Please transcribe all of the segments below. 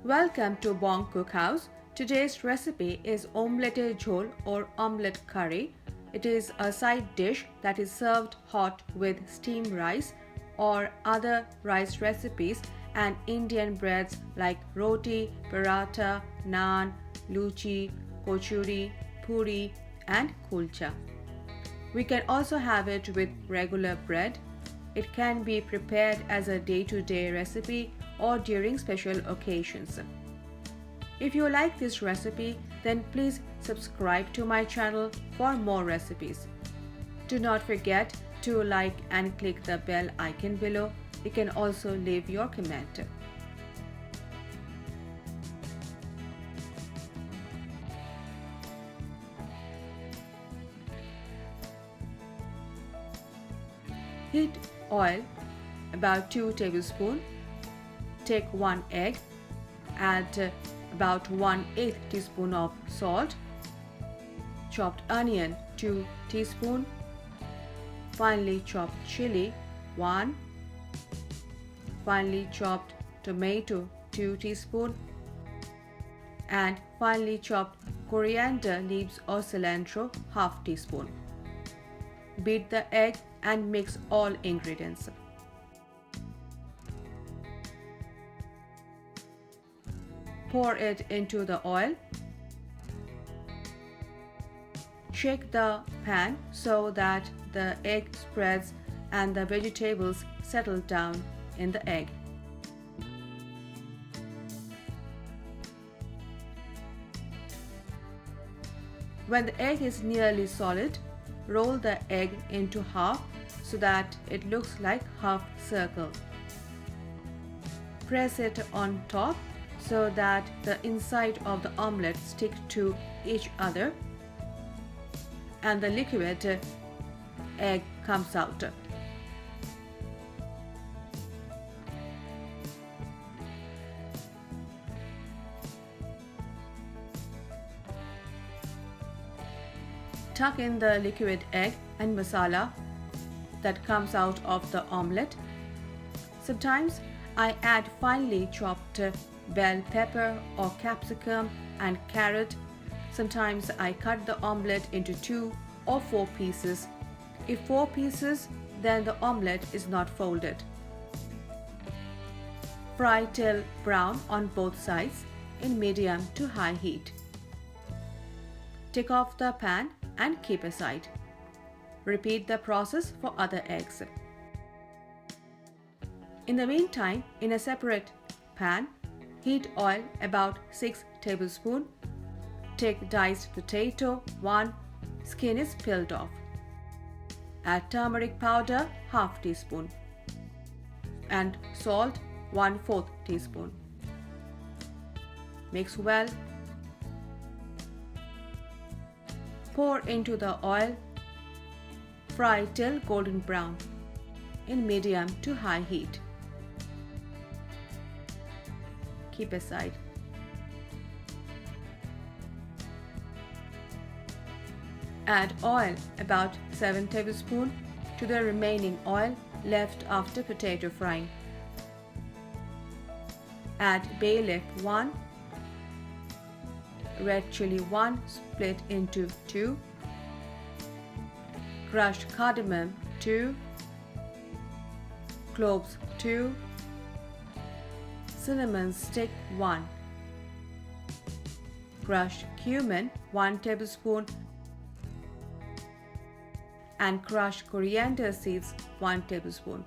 Welcome to Bong Cookhouse. Today's recipe is Omelette jhol or omelette curry. It is a side dish that is served hot with steamed rice or other rice recipes and Indian breads like roti, paratha, naan, luchi, kachuri, puri and kulcha. We can also have it with regular bread. It can be prepared as a day-to-day recipe or during special occasions. If you like this recipe, then please subscribe to my channel for more recipes. Do not forget to like and click the bell icon below. You can also leave your comment. Heat oil about 2 tablespoons. Take 1 egg. Add about 1/8 teaspoon of salt. Chopped onion 2 teaspoons. Finely chopped chilli 1. Finely chopped tomato 2 teaspoons. And finely chopped coriander leaves or cilantro half teaspoon. Beat the egg and mix all ingredients. Pour it into the oil. Shake the pan so that the egg spreads and the vegetables settle down in the egg. When the egg is nearly solid, roll the egg into half so that it looks like half circle. Press it on top so that the inside of the omelette stick to each other and the liquid egg comes out. Tuck in the liquid egg and masala that comes out of the omelette. Sometimes I add finely chopped bell pepper or capsicum and carrot. Sometimes I cut the omelette into 2 or 4 pieces. If 4 pieces, then the omelette is not folded. Fry till brown on both sides in medium to high heat. Take off the pan and keep aside. Repeat the process for other eggs. In the meantime, in a separate pan, heat oil about 6 tablespoons. Take diced potato 1, skin is peeled off. Add turmeric powder half teaspoon and salt 1/4 teaspoon. Mix well. Pour into the oil. Fry till golden brown in medium to high heat. Keep aside. Add oil about 7 tablespoons to the remaining oil left after potato frying. Add bay leaf 1, red chilli 1 split into 2, crushed cardamom 2, cloves 2, cinnamon stick 1, crushed cumin 1 tablespoon and crushed coriander seeds 1 tablespoon.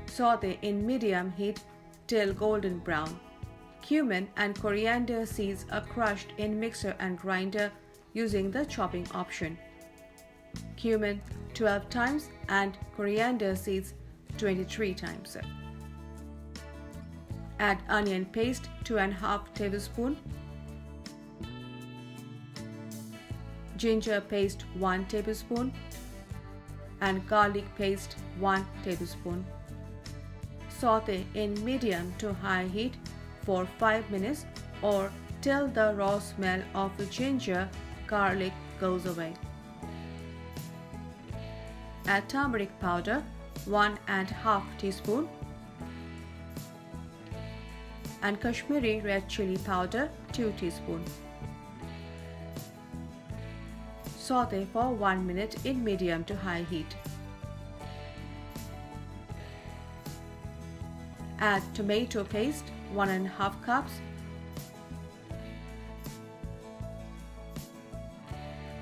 Saute in medium heat till golden brown. Cumin and coriander seeds are crushed in mixer and grinder using the chopping option. Cumin 12 times and coriander seeds 23 times. Add onion paste 2½ tablespoons, ginger paste 1 tablespoon and garlic paste 1 tablespoon. Saute in medium to high heat for 5 minutes or till the raw smell of the ginger garlic goes away. Add turmeric powder 1½ teaspoon and Kashmiri red chilli powder 2 teaspoons. Saute for 1 minute in medium to high heat. Add tomato paste 1½ cups.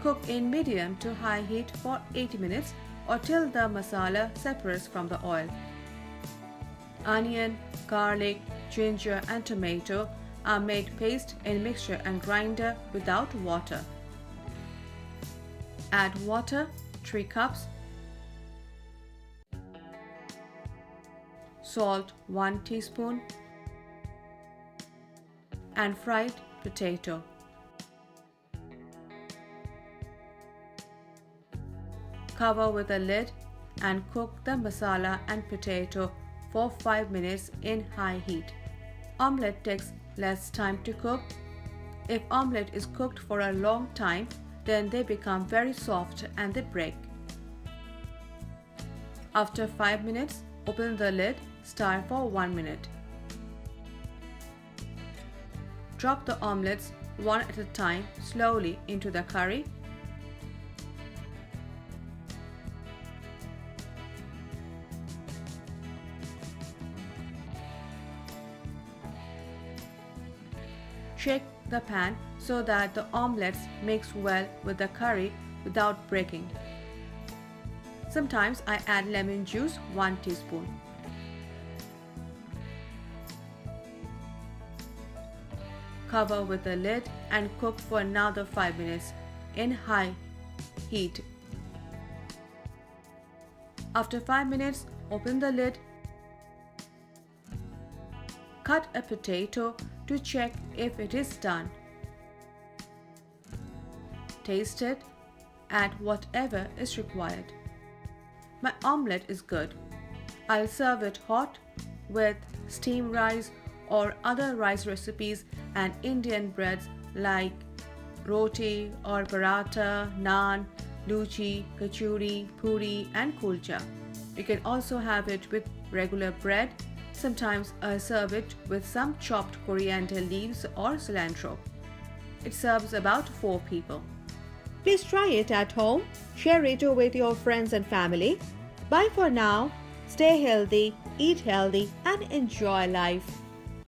Cook in medium to high heat for 80 minutes or till the masala separates from the oil. Onion, garlic, ginger and tomato are made paste in mixture and grinder without water. Add water 3 cups. Salt 1 teaspoon and fried potato. Cover with a lid and cook the masala and potato for 5 minutes in high heat. Omelette takes less time to cook. If omelette is cooked for a long time, then they become very soft and they break. After 5 minutes, open the lid, stir for 1 minute. Drop the omelettes one at a time slowly into the curry. Shake the pan so that the omelettes mix well with the curry without breaking. Sometimes I add lemon juice 1 teaspoon. Cover with the lid and cook for another 5 minutes in high heat. After 5 minutes, open the lid. Cut a potato to check if it is done. Taste it, add whatever is required. My omelette is good. I'll serve it hot with steamed rice or other rice recipes and Indian breads like roti or paratha, naan, luchi, kachuri, puri and kulcha. You can also have it with regular bread. Sometimes I serve it with some chopped coriander leaves or cilantro. It serves about 4 people. Please try it at home. Share it with your friends and family. Bye for now. Stay healthy, eat healthy, and enjoy life.